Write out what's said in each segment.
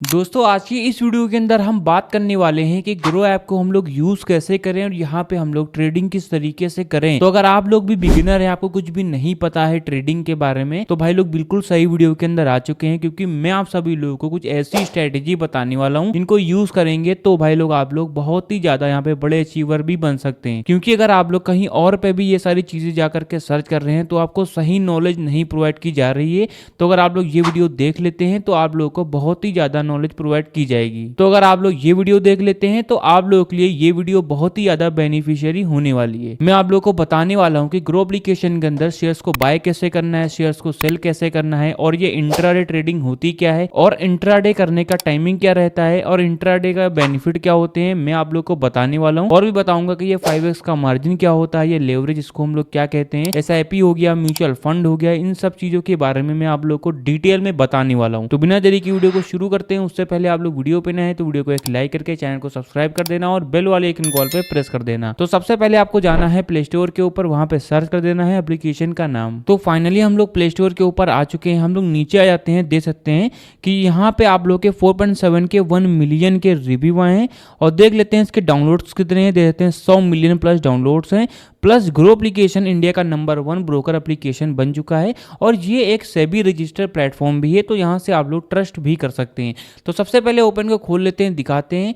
दोस्तों आज की इस वीडियो के अंदर हम बात करने वाले हैं कि ग्रो ऐप को हम लोग यूज कैसे करें और यहाँ पे हम लोग ट्रेडिंग किस तरीके से करें। तो अगर आप लोग भी बिगिनर हैं, आपको कुछ भी नहीं पता है ट्रेडिंग के बारे में, तो भाई लोग बिल्कुल सही वीडियो के अंदर आ चुके हैं, क्योंकि मैं आप सभी लोगों को कुछ ऐसी स्ट्रेटेजी बताने वाला हूँ जिनको यूज करेंगे तो भाई लोग आप लोग बहुत ही ज्यादा यहाँ पे बड़े अचीवर भी बन सकते हैं। क्योंकि अगर आप लोग कहीं और पे भी ये सारी चीजें जाकर के सर्च कर रहे हैं तो आपको सही नॉलेज नहीं प्रोवाइड की जा रही है। तो अगर आप लोग ये वीडियो देख लेते हैं तो आप लोगों को बहुत ही ज्यादा नॉलेज प्रोवाइड की जाएगी। तो अगर आप लोग ये वीडियो देख लेते हैं तो आप लोगों के लिए ये वीडियो बहुत ही ज्यादा बेनिफिशियरी होने वाली है। मैं आप लोगों को बताने वाला हूं कि ग्रो एप्लीकेशन के अंदर शेयर्स को बाय कैसे करना है, शेयर्स को सेल कैसे करना है, और ये इंट्राडे ट्रेडिंग होती क्या है, और इंट्राडे करने का टाइमिंग क्या रहता है, और इंट्राडे का बेनिफिट क्या होते हैं, मैं आप लोग को बताने वाला हूँ। और भी बताऊंगा कि ये 5x का मार्जिन क्या होता है, ये लेवरेज इसको हम लोग क्या कहते हैं, SIP हो गया, म्यूचुअल फंड हो गया, इन सब चीजों के बारे में मैं आप लोग को डिटेल में बताने वाला हूँ। तो बिना देरी की वीडियो को शुरू करते हैं। उससे पहले आप लोग वीडियो पे नए हैं तो वीडियो को एक लाइक करके चैनल को सब्सक्राइब कर देना और बेल वाले आइकन कॉल पे प्रेस कर देना। तो सबसे पहले आपको जाना है प्ले स्टोर के ऊपर, वहां पे सर्च कर देना है एप्लीकेशन का नाम। तो फाइनली हम लोग प्ले स्टोर के ऊपर आ चुके हैं। हम लोग नीचे आ जाते हैं, देख सकते हैं कि यहाँ पे आप लोग के 4.7 के 1 मिलियन के रिव्यू आए हैं, और देख लेते हैं इसके डाउनलोड्स कितने हैं। देख लेते हैं 100 मिलियन प्लस डाउनलोड्स हैं। प्लस ग्रो एप्लीकेशन इंडिया का नंबर 1 ब्रोकर एप्लीकेशन बन चुका है, और ये एक सेबी रजिस्टर्ड प्लेटफॉर्म भी है, तो यहाँ से आप लोग ट्रस्ट भी कर सकते हैं। तो सबसे पहले ओपन को खोल लेते हैं, दिखाते हैं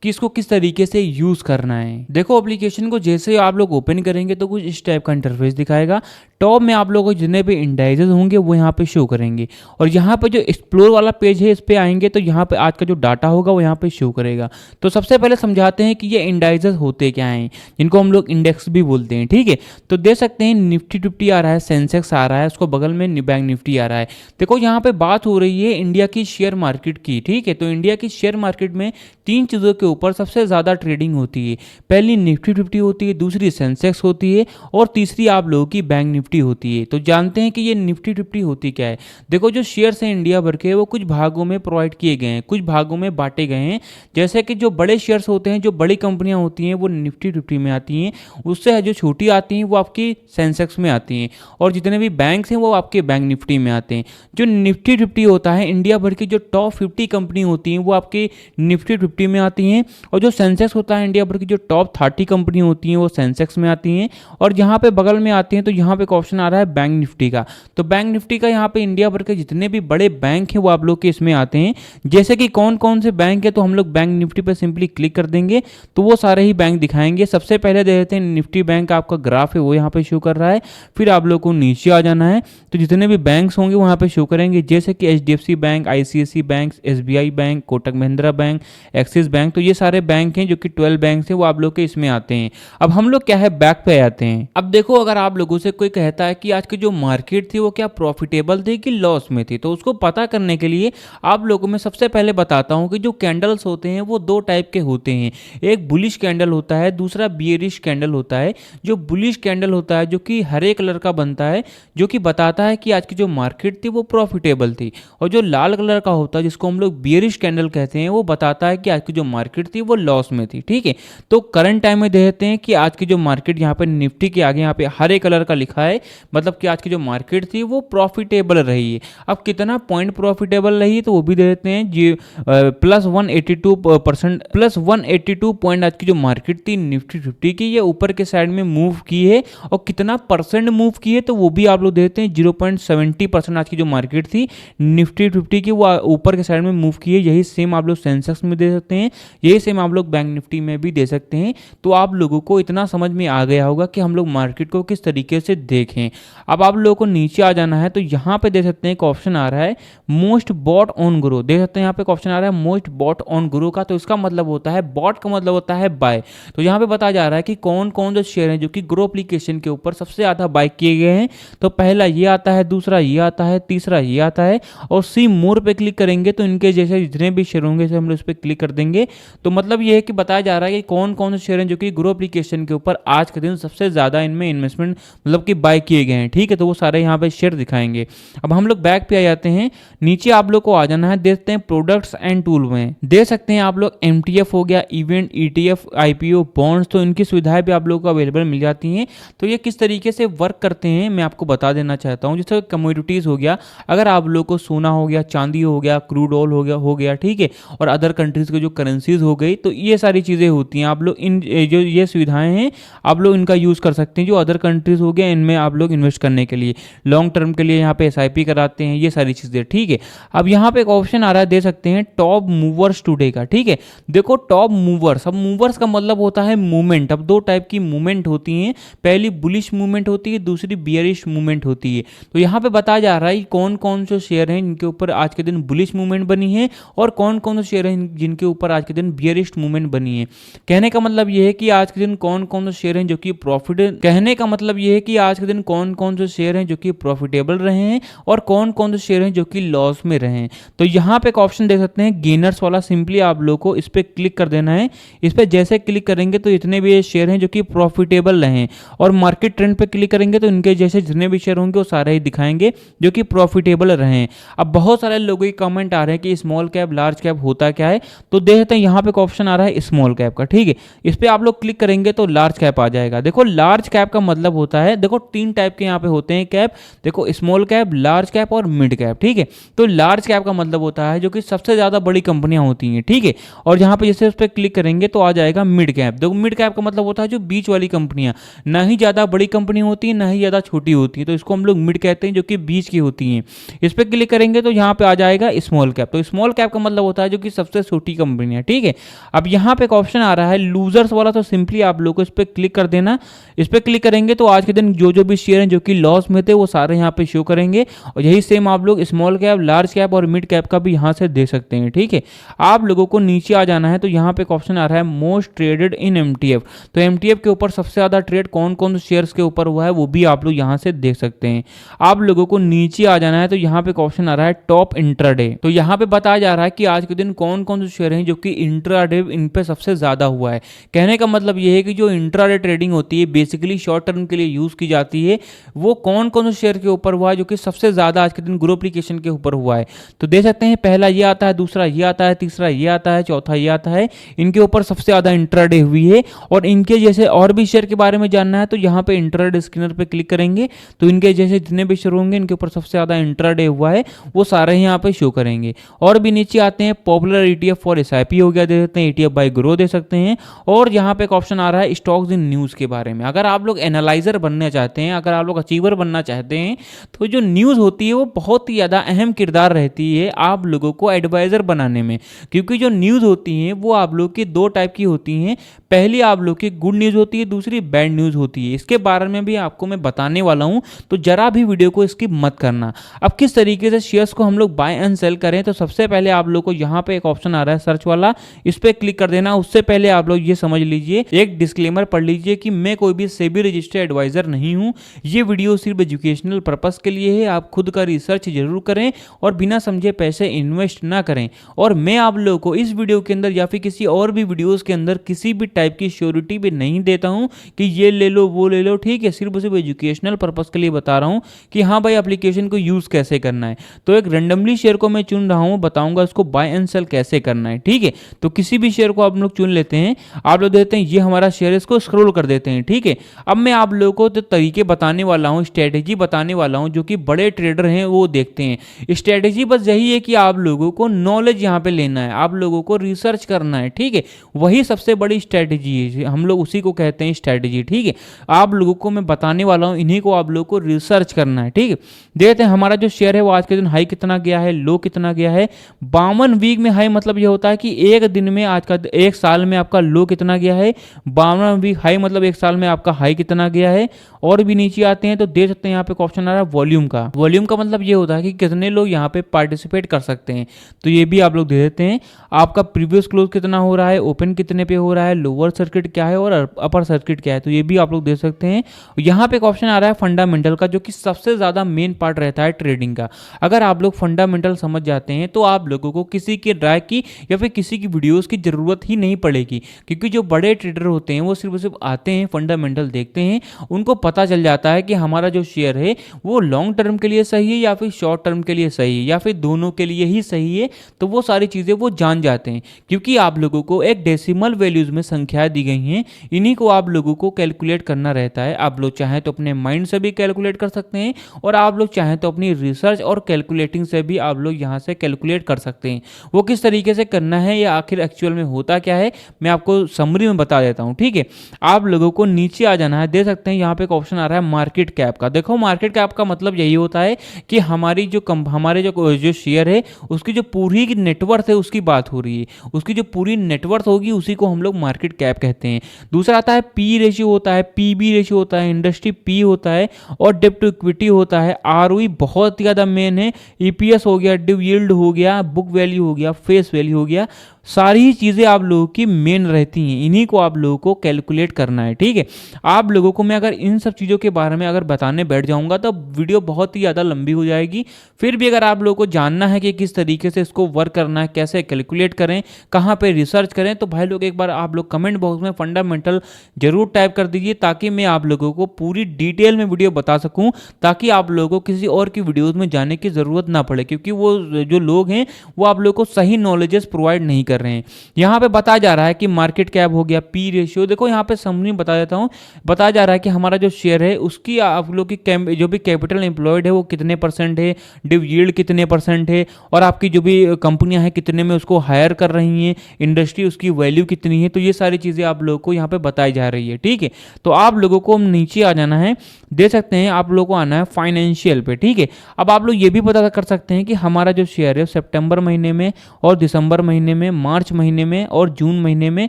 कि इसको किस तरीके से यूज करना है। देखो एप्लीकेशन को जैसे आप लोग ओपन करेंगे तो कुछ इस टाइप का इंटरफेस दिखाएगा। टॉप में आप लोगों को जितने भी इंडाइसेस होंगे वो यहाँ पे शो करेंगे, और यहाँ पे जो एक्सप्लोर वाला पेज है इस पे आएंगे तो यहाँ पे आज का जो डाटा होगा वो यहाँ पे शो करेगा। तो सबसे पहले समझाते हैं कि ये इंडाइसेस होते क्या हैं, जिनको हम लोग इंडेक्स भी बोलते हैं। ठीक है, तो देख सकते हैं निफ्टी 50 आ रहा है, सेंसेक्स आ रहा है, उसको बगल में बैंक निफ्टी आ रहा है। देखो यहाँ पे बात हो रही है इंडिया की शेयर मार्केट की। ठीक है, तो इंडिया की शेयर मार्केट में 3 चीज़ों के ऊपर सबसे ज़्यादा ट्रेडिंग होती है। पहली निफ्टी 50 होती है, दूसरी सेंसेक्स होती है, और तीसरी आप लोगों की बैंक निफ्टी होती है। तो जानते हैं कि ये निफ्टी 50 होती क्या है। देखो जो शेयर्स हैं इंडिया भर के, वो कुछ भागों में प्रोवाइड किए गए हैं, कुछ भागों में बांटे गए हैं। जैसे कि जो बड़े शेयर्स होते हैं, जो बड़ी कंपनियां होती हैं वो निफ्टी 50 में आती हैं, उससे जो छोटी आती हैं वो आपकी सेंसेक्स में आती हैं, और जितने भी बैंक्स हैं वो आपके बैंक निफ्टी में आते हैं। जो निफ्टी 50 होता है, इंडिया भर की जो टॉप 50 कंपनी होती हैं वो आपकी निफ्टी 50 में आती हैं, और जो सेंसेक्स होता है इंडिया भर की जो टॉप 30 कंपनी होती हैं वो सेंसेक्स में आती हैं। और यहाँ पे बगल में आती हैं तो यहाँ पे एक ऑप्शन आ रहा है बैंक निफ्टी का। तो बैंक निफ्टी का यहाँ पे इंडिया भर के जितने भी बड़े बैंक हैं वो आप लोग के इसमें आते हैं। जैसे कि कौन कौन से बैंक है, तो हम लोग बैंक निफ्टी पे सिंपली क्लिक कर देंगे तो वो सारे ही बैंक दिखाएंगे। सबसे पहले दे देते हैं निफ्टी बैंक, आपका ग्राफ है वो यहाँ पे शो कर रहा है। फिर आप लोग को नीचे आ जाना है, तो जितने भी बैंक्स होंगे वहाँ पे शो करेंगे, जैसे कि HDFC bank, ICICI bank, SBI bank, Kotak Mahindra bank, axis bank. तो ये सारे बैंक हैं जो कि 12 बैंक हैं, वो आप लोग के इसमें आते हैं। अब हम लोग क्या है बैक पे आते हैं। अब देखो अगर आप लोगों से कोई कहता है कि आज की जो मार्केट थी वो क्या प्रॉफिटेबल थी कि लॉस में थी, तो उसको पता करने के लिए आप लोगों में सबसे पहले बताता हूं कि जो कैंडल्स होते हैं वो 2 टाइप के होते हैं। एक बुलिश कैंडल होता है, दूसरा बियरिश कैंडल होता है। जो बुलिश कैंडल होता है जो कि हरे कलर का बनता है, जो कि बताता है कि आज की जो मार्केट थी वो प्रॉफिटेबल थी, और जो लाल कलर का होता है जिसको हम लोग बियरिश कैंडल कहते हैं, वो बताता है कि आज की जो मार्केट थी वो लॉस में थी। ठीक है, तो करंट टाइम में देखते हैं कि आज की जो मार्केट यहाँ पे निफ्टी के आगे यहाँ पे हरे कलर का लिखा है, मतलब कि आज की जो मार्केट थी वो प्रॉफिटेबल रही है। अब कितना पॉइंट प्रॉफिटेबल रही है तो वो भी दे देते हैं जी, प्लस 182%, प्लस 182 पॉइंट आज की जो मार्केट थी निफ्टी 50 की, ये ऊपर के साइड में मूव की है। और कितना परसेंट मूव की है तो वो भी आप लोग देते हैं 0.70% आज की जो मार्केट थी निफ्टी 50 की वो ऊपर के साइड में मूव की है। यही सेम आप लोग सेंसेक्स में दे सकते हैं, यही सेम आप लोग बैंक निफ्टी में भी दे सकते हैं। तो आप लोगों को इतना समझ में आ गया होगा कि हम लोग मार्केट को किस तरीके से देखें। अब आप लोगों को नीचे आ जाना है, तो यहाँ पे दे सकते हैं एक ऑप्शन आ रहा है मोस्ट बॉट ऑन ग्रो। देख सकते हैं यहाँ पे एक ऑप्शन आ रहा है मोस्ट बॉट ऑन ग्रो का, तो इसका मतलब होता है बॉट का मतलब होता है बाय। तो यहाँ पे बताया जा रहा है कि कौन कौन जो शेयर हैं जो कि ग्रो एप्लीकेशन के ऊपर सबसे ज्यादा बाय किए गए हैं। तो पहला ये आता है, दूसरा ये आता है, तीसरा ये आता है, और सी मोर पे क्लिक करेंगे तो इनके जैसे जितने भी शेयर होंगे हम लोग इस पर क्लिक कर देंगे। तो मतलब ये है कि बताया जा रहा है कि कौन कौन से शेयर हैं जो कि ग्रो एप्लीकेशन के ऊपर आज के दिन सबसे ज्यादा इनमें इन्वेस्टमेंट मतलब कि बाय बाय किए गए हैं, ठीक है। तो वो सारे यहाँ पे शेयर दिखाएंगे। अब हम लोग बैक पे आ जाते हैं, नीचे आप लोग को आ जाना है, देखते हैं प्रोडक्ट्स एंड टूल में दे सकते हैं आप लोग MTF हो गया, इवेंट, ETF, IPO, बॉन्ड्स, तो इनकी सुविधाएं भी आप लोगों को अवेलेबल मिल जाती हैं। तो ये किस तरीके से वर्क करते हैं मैं आपको बता देना चाहता हूँ। जैसे कमोडिटीज हो गया, अगर आप लोग को सोना हो गया, चांदी हो गया, क्रूड ऑयल हो गया, ठीक है, और अदर कंट्रीज के जो करेंसीज हो गई, तो ये सारी चीजें होती हैं। आप लोग इन जो ये सुविधाएं हैं आप लोग इनका यूज कर सकते हैं। जो अदर कंट्रीज हो गया इनमें आप लोग इन्वेस्ट करने के लिए, लॉन्ग टर्म के लिए यहाँ पे SIP कराते हैं, ये सारी चीजें, ठीक है। अब यहाँ पे एक ऑप्शन आ रहा है, दे सकते हैं टॉप मूवर्स टुडे का, ठीक है। देखो टॉप मूवर्स, अब मूवर्स का मतलब होता है मूवमेंट। अब दो टाइप की मूवमेंट होती हैं, पहली बुलिश मूवमेंट होती है, दूसरी बियरिश मूवमेंट होती है। तो यहाँ पे बताया जा रहा है कौन कौन से शेयर हैं जिनके ऊपर आज के दिन बुलिश मूवमेंट बनी है और कौन कौन से शेयर हैं जिनके ऊपर आज के दिन बियरिश मूवमेंट बनी है। कहने का मतलब यह है कि आज के दिन कौन कौन से शेयर हैं जो कि प्रॉफिट, कहने का मतलब यह है कि आज के दिन कौन कौन से शेयर हैं जो कि प्रॉफिटेबल रहे हैं और कौन कौन से शेयर हैं जो कि लॉस में रहे हैं। तो यहाँ पे एक ऑप्शन देख सकते हैं गेनर्स वाला, सिंपली आप लोग को इस पे क्लिक कर देना है। इस पे जैसे क्लिक करेंगे तो इतने भी शेयर हैं जो कि प्रॉफिटेबल रहे, और मार्केट ट्रेंड पे क्लिक करेंगे तो इनके जैसे जितने भी शेयर होंगे वो सारे ही दिखाएंगे जो कि प्रॉफिटेबल रहे। अब बहुत सारे लोगों के कमेंट आ रहे हैं कि स्मॉल कैप लार्ज कैप होता क्या है, तो देखते हैं यहाँ पे एक ऑप्शन आ रहा है स्मॉल कैप का, ठीक है। इस पे आप लोग क्लिक करेंगे तो लार्ज कैप आ जाएगा। देखो लार्ज कैप का मतलब होता है, देखो 3 टाइप के यहाँ पे होते हैं कैप, देखो स्मॉल कैप, लार्ज कैप और मिड कैप, ठीक है। तो लार्ज कैप का मतलब होता है जो कि सबसे ज्यादा बड़ी कंपनियां होती हैं, ठीक है। और यहाँ पे जैसे उस पर क्लिक करेंगे तो आ जाएगा मिड कैप। देखो मिड कैप का मतलब होता है जो बीच वाली कंपनियां, ना ही ज्यादा बड़ी कंपनी होती है ना ही ज्यादा छोटी होती है, तो इसको हम लोग मिड कहते हैं, जो कि बीच की होती हैं। इस पर क्लिक करेंगे तो यहाँ पे आ जाएगा स्मॉल कैप। तो स्मॉल कैप का मतलब होता है जो कि सबसे छोटी कंपनियां, ठीक है। अब यहाँ पे एक ऑप्शन आ रहा है लूजर्स वाला, तो सिंपली आप लोग को इस पर क्लिक कर देना। इस पर क्लिक करेंगे तो आज के दिन जो जो भी शेयर हैं जो कि लॉस में थे वो सारे यहाँ पे शो करेंगे, और यही सेम आप लोग स्मॉल कैप, लार्ज कैप और मिड कैप का भी यहाँ से दे सकते हैं, ठीक है। आप लोगों को नीचे आ जाना है, तो यहाँ पे एक ऑप्शन आ रहा है मोस्ट ट्रेडेड इन MTF। तो MTF के ऊपर सबसे ज्यादा ट्रेड कौन कौन से शेयर्स के ऊपर हुआ है वो भी आप लोग यहाँ से देख सकते हैं। आप लोगों को नीचे आ जाना है, तो यहाँ पे एक ऑप्शन आ रहा है टॉप इंट्राडे। तो यहाँ पे बताया जा रहा है कि आज के दिन कौन कौन से शेयर हैं जो कि इंट्राडे इन पे सबसे ज्यादा हुआ है। कहने का मतलब यह है कि जो इंट्राडे ट्रेडिंग होती है बेसिकली शॉर्ट टर्म के लिए यूज की जाती है, वो कौन कौन से शेयर के ऊपर हुआ है जो कि सबसे ज्यादा आज के दिन ग्रो एप्लीकेशन के ऊपर हुआ है। तो देख सकते हैं पहला ये आता है, दूसरा ये आता है, तीसरा ये आता है, चौथा ये आता है। इनके ऊपर सबसे ज्यादा इंट्राडे हुई है। और इनके जैसे और भी शेयर के बारे में जानना है तो यहाँ पे इंट्राडे स्कैनर पे क्लिक करेंगे तो इनके जैसे जितने भी शेयर होंगे इनके ऊपर सबसे ज्यादा इंट्राडे हुआ है वो सारे यहाँ पे शो करेंगे। और भी नीचे आते हैं पॉपुलर ETF फॉर SIP हो गया, दे सकते हैं ETF बाय ग्रो दे सकते हैं। और यहाँ पे एक ऑप्शन आ रहा है स्टॉक्स इन न्यूज के बारे में। अगर आप लोग एनालाइजर बनना चाहते हैं, अगर आप लोग अचीवर बनना चाहते हैं, तो जो न्यूज होती है वो बहुत ही ज्यादा अहम किरदार रहती है आप लोगों को एडवाइजर बनाने में। क्योंकि जो न्यूज होती है वो आप लोग की 2 टाइप की होती हैं, पहली आप लोग की गुड न्यूज होती है, दूसरी बैड न्यूज होती है। इसके बारे में भी आपको मैं बताने वाला हूं, तो जरा भी वीडियो को स्किप मत करना। अब किस तरीके से शेयर्स को हम लोग बाय एंड सेल करें, तो सबसे पहले आप लोग को यहाँ पे एक ऑप्शन आ रहा है सर्च वाला, इस पे क्लिक कर देना। उससे पहले आप लोग ये समझ लीजिए, एक डिस्क्लेमर पढ़ लीजिए कि मैं कोई भी सेबी रजिस्टर्ड एडवाइजर नहीं हूं। ये वीडियो सिर्फ एजुकेशनल पर्पस के लिए है। आप खुद का रिसर्च जरूर करें और बिना समझे पैसे इन्वेस्ट ना करें। और मैं आप लोगों को इस वीडियो के अंदर या फिर किसी और भी वीडियोस के अंदर किसी भी टाइप की श्योरिटी भी नहीं देता हूं कि ये ले लो वो ले लो, ठीक है। सिर्फ एजुकेशनल पर्पस के लिए बता रहा हूं कि हाँ भाई एप्लीकेशन को यूज कैसे करना है। तो एक रेंडमली शेयर को मैं चुन रहा हूं, बताऊंगा उसको बाय एंड सेल कैसे करना है, ठीक है। तो किसी भी शेयर को आप लोग चुन लेते हैं, आप लोग देते हैं ये हमारा शेयर, इसको स्क्रॉल कर देते हैं, ठीक है। अब मैं आप लोगों को तरीके बताने वाला हूं, स्ट्रेटेजी बताने वाला हूं जो कि बड़े ट्रेडर हैं वो देखते हैं। स्ट्रेटेजी बस यही है कि आप लोगों को नॉलेज यहाँ पे लेना है, आप लोगों को रिसर्च करना है, ठीक है। वही सबसे बड़ी स्ट्रेटेजी है, हम लोग उसी को कहते हैं स्ट्रेटेजी, ठीक है। आप लोगों को मैं बताने वाला हूं, इन्हीं को आप लोगों को रिसर्च करना है, ठीक है। देखते हैं हमारा जो शेयर है वो आज के दिन हाई कितना गया है, लो कितना गया है। 52 वीक में हाई मतलब ये होता है कि एक दिन में आज का, एक साल में आपका लो कितना गया है। 52 वीक हाई मतलब एक साल में आपका हाई कितना गया है। और भी नीचे आते हैं तो देख सकते हैं यहाँ पे ऑप्शन आ रहा है वॉल्यूम का। वॉल्यूम का मतलब ये होता है कि कितने लोग यहाँ पे पार्टिसिपेट कर सकते हैं, तो ये भी आप लोग दे देते हैं। आपका प्रीवियस क्लोज कितना हो रहा है, ओपन कितने पे हो रहा है, लोअर लोअर सर्किट क्या है और अपर सर्किट क्या है, तो ये भी आप लोग देख सकते हैं। यहाँ पे एक ऑप्शन आ रहा है फंडामेंटल का, जो कि सबसे ज़्यादा मेन पार्ट रहता है ट्रेडिंग का। अगर आप लोग फंडामेंटल समझ जाते हैं तो आप लोगों को किसी की राय की या फिर किसी की वीडियोस की ज़रूरत ही नहीं पड़ेगी, क्योंकि जो बड़े ट्रेडर होते हैं वो सिर्फ आते हैं, फंडामेंटल देखते हैं, उनको पता चल जाता है कि हमारा जो शेयर है वो लॉन्ग टर्म के लिए सही है या फिर शॉर्ट टर्म के लिए सही है या फिर दोनों के लिए ही सही है। तो वो सारी चीज़ें वो जान जाते हैं, क्योंकि आप लोगों को एक डेसिमल वैल्यूज में संख्याएं दी गई हैं, इन्हीं को आप लोगों को कैलकुलेट करना रहता है। आप लोग चाहें तो अपने माइंड से भी कैलकुलेट कर सकते हैं और आप लोग चाहें तो अपनी रिसर्च और कैलकुलेटिंग से भी आप लोग यहाँ से कैलकुलेट कर सकते हैं। वो किस तरीके से करना है या आखिर एक्चुअल में होता क्या है, मैं आपको समरी में बता देता हूँ। ठीक है, आप लोगों को नीचे आ जाना है, देख सकते हैं यहाँ पे एक ऑप्शन आ रहा है मार्केट कैप का। देखो मार्केट कैप का मतलब यही होता है कि हमारे जो शेयर है उसकी जो पूरी नेटवर्थ है उसकी बात हो रही है, उसकी जो पूरी नेटवर्थ होगी उसी को हम लोग मार्केट कैप कहते हैं। दूसरा आता है पी रेशियो होता है, पीबी रेशियो होता है, इंडस्ट्री पी होता है और डेब्ट टू इक्विटी होता है। आरओई बहुत ही ज़्यादा मेन है, ईपीएस हो गया, डिव यील्ड हो गया, बुक वैल्यू हो गया, फेस वैल्यू हो गया, सारी चीज़ें आप लोगों की मेन रहती हैं, इन्हीं को आप लोगों को कैलकुलेट करना है। ठीक है, आप लोगों को मैं अगर इन सब चीज़ों के बारे में अगर बताने बैठ जाऊंगा तो वीडियो बहुत ही ज़्यादा लंबी हो जाएगी। फिर भी अगर आप लोगों को जानना है कि किस तरीके से इसको वर्क करना है, कैसे कैलकुलेट करें, कहाँ पे रिसर्च करें, तो भाई लोग एक बार आप लोग कमेंट बॉक्स में फंडामेंटल जरूर टाइप कर दीजिए, ताकि मैं आप लोगों को पूरी डिटेल में वीडियो बता सकूँ, ताकि आप लोगों को किसी और की वीडियोज़ में जाने की ज़रूरत ना पड़े, क्योंकि वो जो लोग हैं वो आप लोगों को सही नॉलेजेस प्रोवाइड नहीं कर रहे हैं। यहाँ पे बताया जा रहा है कि मार्केट कैप हो गया, पी रेशियो, देखो यहाँ पे समरी बता देता हूँ। बताया जा रहा है कि हमारा जो शेयर है उसकी आप लोग की जो भी कैपिटल एम्प्लॉयड है वो कितने परसेंट है, डिव यील्ड कितने परसेंट है, और आपकी जो भी कंपनियां हैं कितने में उसको हायर कर रही हैं, इंडस्ट्री उसकी वैल्यू कितनी है, तो ये सारी चीज़ें आप लोगों को यहाँ पे बताई जा रही है। ठीक है, तो आप लोगों को नीचे आ जाना है, दे सकते हैं आप लोगों को आना है फाइनेंशियल पे। ठीक है, अब आप लोग ये भी पता कर सकते हैं कि हमारा जो शेयर है सितंबर महीने में और दिसंबर महीने में, मार्च महीने में और जून महीने में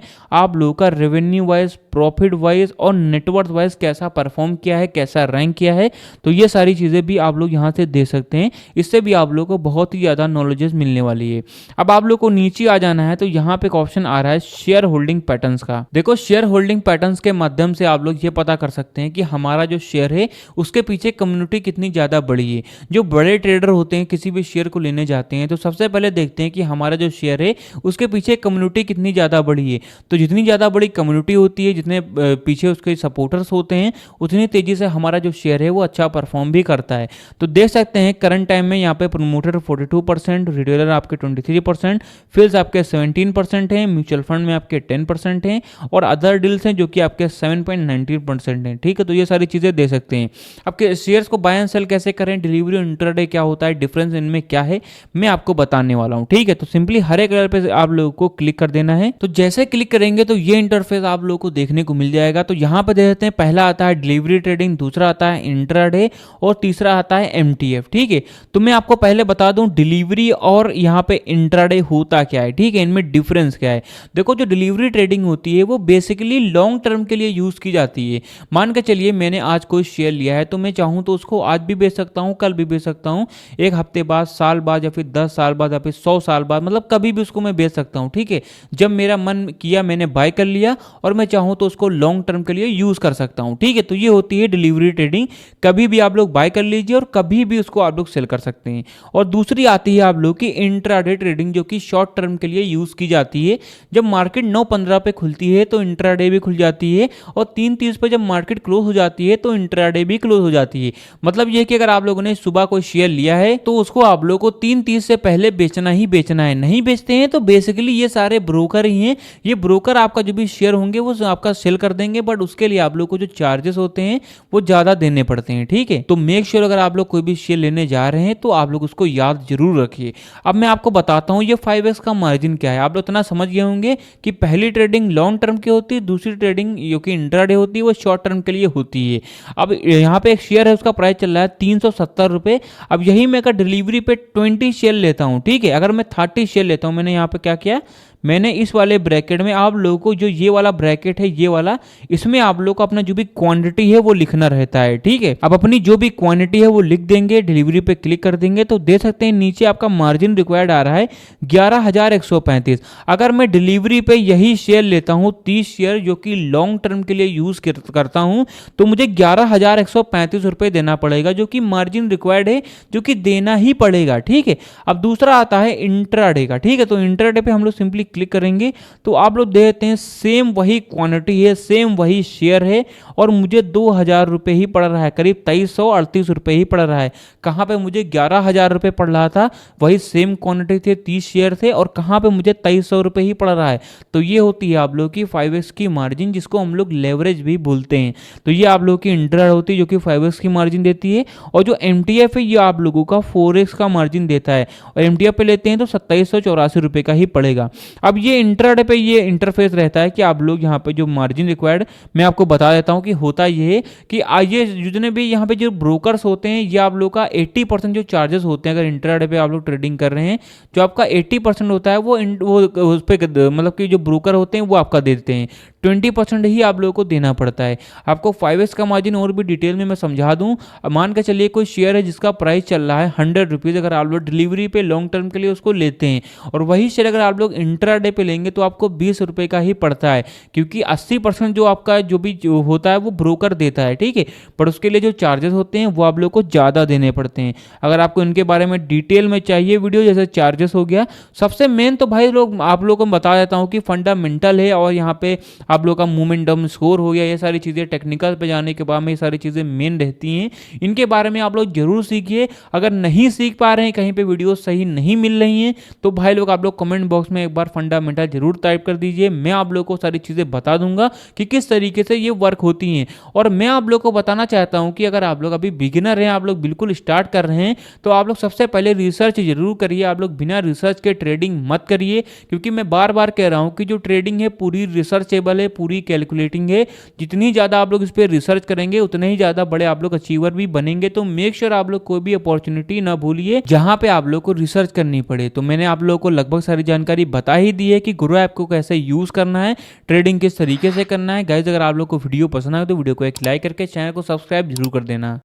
आप लोगों का रेवेन्यू वाइज, प्रॉफिट वाइज और नेटवर्थ वाइज कैसा परफॉर्म किया है, कैसा रैंक किया है, तो ये सारी चीज़ें भी आप लोग यहाँ से दे सकते हैं। इससे भी आप लोगों को बहुत ही ज़्यादा नॉलेजेस मिलने वाली है। अब आप लोग को नीचे आ जाना है, तो यहाँ पे एक ऑप्शन आ रहा है शेयर होल्डिंग पैटर्न्स का। देखो शेयर होल्डिंग पैटर्न्स के माध्यम से आप लोग ये पता कर सकते हैं कि हमारा जो शेयर है उसके पीछे कम्युनिटी कितनी ज़्यादा बड़ी है। जो बड़े ट्रेडर होते हैं किसी भी शेयर को लेने जाते हैं तो सबसे पहले देखते हैं कि हमारा जो शेयर है उसके पीछे कम्युनिटी कितनी ज़्यादा बड़ी है। तो जितनी ज़्यादा बड़ी कम्युनिटी होती है, जितने पीछे उसके सपोर्टर्स होते हैं, उतनी तेज़ी से हमारा जो शेयर है वो अच्छा परफॉर्म भी करता है। तो देख सकते हैं करंट टाइम में यहाँ पे प्रोमोटर 42%, रिटेलर आपके 23%, फिल्स आपके 17% हैं, म्यूचुअल फंड में आपके 10% हैं और अदर डील्स हैं जो कि आपके 7.19% हैं। ठीक है, तो ये सारी चीज़ें दे सकते हैं। आपके शेयर्स को बाय एंड सेल कैसे करें, डिलीवरी और इंट्राडे क्या होता है, डिफरेंस इनमें क्या है, मैं आपको बताने वाला हूँ। ठीक है, तो सिंपली हरे कलर पे आप लोगों को क्लिक कर देना है। तो जैसे क्लिक करेंगे तो ये इंटरफेस आप लोगों को देखने को मिल जाएगा। तो यहाँ पे देख सकते हैं पहला आता है डिलीवरी ट्रेडिंग, दूसरा आता है इंट्राडे और तीसरा आता है एमटीएफ। ठीक है, तो मैं आपको पहले बता दूं डिलीवरी और यहाँ पे इंट्राडे होता क्या है। ठीक है, इनमें डिफरेंस क्या है। देखो जो डिलीवरी ट्रेडिंग होती है वो बेसिकली लॉन्ग टर्म के लिए यूज की जाती है। मान के चलिए मैंने आज कोई शेयर लिया है तो मैं चाहूँ तो उसको आज भी बेच सकता हूँ, कल भी बेच सकता हूँ, एक हफ्ते बाद, साल बाद या फिर 10 साल बाद या फिर 100 साल बाद, मतलब कभी भी उसको मैं बेच सकता हूँ। ठीक है, जब मेरा मन किया मैंने बाय कर लिया और मैं चाहूँ तो उसको लॉन्ग टर्म के लिए यूज कर सकता हूँ। ठीक है, तो ये होती है डिलीवरी ट्रेडिंग। कभी भी आप लोग बाय कर लीजिए और कभी भी उसको आप लोग सेल कर सकते हैं। और दूसरी आती है आप लोग की इंट्राडे ट्रेडिंग, जो कि शॉर्ट टर्म के लिए यूज की जाती है। जब मार्केट 9:15 पे खुलती है तो इंट्राडे भी खुल जाती है और 3:30 पे जब मार्केट क्लोज हो जाती है तो इंट्राडे भी क्लोज हो जाती है। मतलब ये कि अगर आप लोगों ने सुबह कोई शेयर लिया है तो उसको आप लोगों को 3:30 से पहले बेचना ही बेचना है। नहीं बेचते हैं तो बेसिकली ये सारे ब्रोकर ही हैं। ये ब्रोकर आपका जो भी शेयर होंगे वो आपका सेल कर देंगे, बट उसके लिए आप लोग को जो चार्जेस होते हैं वो ज्यादा देने पड़ते हैं। ठीक है, तो मेक श्योर अगर आप लोग कोई भी शेयर लेने जा रहे हैं तो आप लोग उसको याद जरूर रखिए। अब मैं आपको बताता हूँ ये 5x का मार्जिन क्या है। आप लोग इतना समझ गए होंगे कि पहली ट्रेडिंग लॉन्ग टर्म की होती है, दूसरी ट्रेडिंग जो कि इंट्राडे होती है वो शॉर्ट टर्म के लिए होती है। अब यहाँ पे एक शेयर है, उसका प्राइस चल रहा है 370 रुपये। अब यही मैं अगर डिलीवरी पे 20 शेयर लेता हूँ, ठीक है, अगर मैं 30 शेयर लेता हूँ, मैंने यहाँ पे क्या किया, मैंने इस वाले ब्रैकेट में आप लोगों को जो ये वाला ब्रैकेट है ये वाला, इसमें आप लोग को अपना जो भी क्वांटिटी है वो लिखना रहता है। ठीक है, अब अपनी जो भी क्वांटिटी है वो लिख देंगे, डिलीवरी पे क्लिक कर देंगे तो दे सकते हैं नीचे आपका मार्जिन रिक्वायर्ड आ रहा है 11,135। अगर मैं डिलीवरी पे यही शेयर लेता हूं 30 शेयर जो कि लॉन्ग टर्म के लिए यूज करता हूं तो मुझे 11,135 रुपए देना पड़ेगा, जो कि मार्जिन रिक्वायर्ड है, जो कि देना ही पड़ेगा। ठीक है, अब दूसरा आता है इंट्राडे का। ठीक है, तो इंट्राडे पे हम लोग सिंपली क्लिक करेंगे तो आप लोग देते हैं सेम वही क्वांटिटी है, सेम वही शेयर है और मुझे 2,000 रुपए ही पड़ रहा है, करीब 2338 रुपए ही पड़ रहा है। कहां पे मुझे 11,000 रुपए पड़ रहा था, वही सेम क्वांटिटी थे, 30 शेयर थे, और कहां पे मुझे 2300 रुपए ही पड़ रहा है। तो ये होती है आप लोग की 5x की मार्जिन, जिसको हम लोग लेवरेज भी बोलते हैं। तो ये आप लोग की इंट्रा होती है जो कि 5x की मार्जिन देती है, और जो MTF है ये आप लोगों का 4x का मार्जिन देता है, और MTF पे लेते हैं तो 2784 रुपए का ही पड़ेगा। अब ये इंट्राडे पे ये इंटरफेस रहता है कि आप लोग यहाँ पे जो मार्जिन रिक्वायर्ड, मैं आपको बता देता हूँ कि होता ये है कि ये जितने भी यहाँ पे जो ब्रोकर्स होते हैं ये आप लोग का 80% जो चार्जेस होते हैं, अगर इंट्राडे पे आप लोग ट्रेडिंग कर रहे हैं, जो आपका 80% होता है वो उस पे मतलब कि जो ब्रोकर होते हैं वो आपका दे देते हैं, 20% ही आप लोगों को देना पड़ता है। आपको 5x का मार्जिन और भी डिटेल में मैं समझा दूं। मान के चलिए कोई शेयर है जिसका प्राइस चल रहा है 100 रुपीज़, अगर आप लोग डिलीवरी पे लॉन्ग टर्म के लिए उसको लेते हैं, और वही शेयर अगर आप लोग इंट्राडे पे लेंगे तो आपको 20 रुपए का ही पड़ता है, क्योंकि 80% जो आपका जो होता है वो ब्रोकर देता है। ठीक है, पर उसके लिए जो चार्जेस होते हैं वो आप लोग को ज़्यादा देने पड़ते हैं। अगर आपको इनके बारे में डिटेल में चाहिए वीडियो, जैसे चार्जेस हो गया, सबसे मेन तो भाई लोग आप लोगों को बता देता हूँ कि फंडामेंटल है, और यहाँ पे आप लोग का मोमेंटम स्कोर हो गया, ये सारी चीज़ें टेक्निकल पे जाने के बाद में ये सारी चीज़ें मेन रहती हैं। इनके बारे में आप लोग जरूर सीखिए। अगर नहीं सीख पा रहे हैं, कहीं पे वीडियो सही नहीं मिल रही हैं, तो भाई लोग आप लोग कमेंट बॉक्स में एक बार फंडामेंटल जरूर टाइप कर दीजिए। मैं आप लोग को सारी चीज़ें बता दूंगा कि किस तरीके से ये वर्क होती हैं। और मैं आप लोग को बताना चाहता हूँ कि अगर आप लोग अभी बिगिनर हैं, आप लोग बिल्कुल स्टार्ट कर रहे हैं, तो आप लोग सबसे पहले रिसर्च जरूर करिए। आप लोग बिना रिसर्च के ट्रेडिंग मत करिए, क्योंकि मैं बार बार कह रहा हूँ कि जो ट्रेडिंग है पूरी रिसर्चेबल है, पूरी कैलकुलेटिंग है। जितनी ज़्यादा आप लोग इस पर रिसर्च करेंगे उतने ही ज़्यादा बड़े आप लोग अचीवर भी बनेंगे। तो मेक श्योर आप लोग कोई भी अपॉर्चुनिटी ना भूलिए जहां पे आप लोग को रिसर्च करनी पड़े। तो मैंने आप लोगों को लगभग सारी जानकारी बता ही दी है कि ग्रो ऐप को कैसे यूज़ करना है, ट्रेडिंग किस तरीके से करना है। गाइस, अगर आप लोग को वीडियो पसंद आए तो वीडियो को एक लाइक करके चैनल को सब्सक्राइब जरूर कर देना।